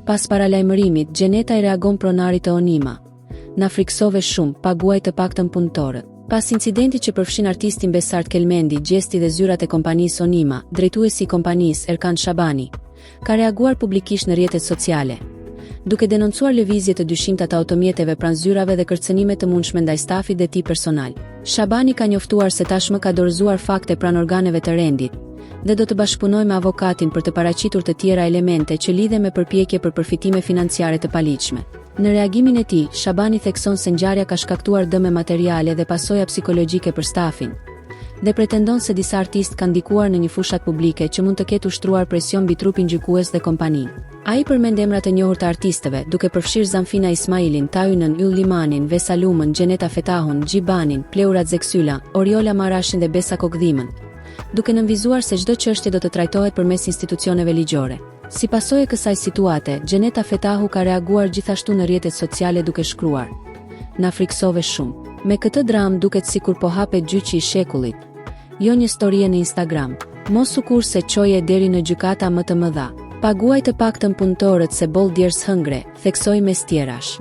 Pas paralajmërimit, Gjeneta I reagon pronarit të Onima. Na friksove shumë, paguaj të paktën punëtorët. Pas incidentit që përfshin artistin Besart Kelmendi, gjesti dhe zyrat e kompanisë Onima, drejtuesi I kompanisë Erkan Shabani ka reaguar publikisht në rrjetet sociale, duke denoncuar lëvizje të dyshimta të automjeteve pranë zyrave dhe kërcënime të mundshme ndaj stafit dhe tij personal. Shabani ka njoftuar se tashmë ka dorëzuar fakte pranë organeve të rendit dhe do të bashkëpunojë me avokatin për të paraqitur të tjera elemente që lidhen me përpjekje për përfitime financiare të paligjshme. Në reagimin e tij, Shabani thekson se ngjarja ka shkaktuar dëme materiale dhe pasoja psikologjike për stafin, dhe pretendon se disa artistë kanë ndikuar në një fushat publike që mund të ketë ushtruar presion mbi trupin gjykues dhe kompaninë. Ai përmend emrat e njohur të artistëve, duke përfshirë Zamfina Ismailin, Tayunën, Yll Limanin, Vesa Lumën, Gjeneta Fetahun, Gjibanin, Pleura Zeksyla, Oriola Marashin dhe Besa Kokdhimën, duke nënvizuar se çdo çështje do të trajtohet përmes institucioneve ligjore. Si pasojë e kësaj situate, Gjeneta Fetahu ka reaguar gjithashtu në rrjetet sociale duke shkruar: "Na friksove shumë. Me këtë dram duket sikur po hapet gjyqi I shekullit. Jo një storie në Instagram. Mos u kurse çoje deri në gjykata më të mëdha. Paguaj të paktën punëtorët se boll djers hëngre", theksoi mes tjerash.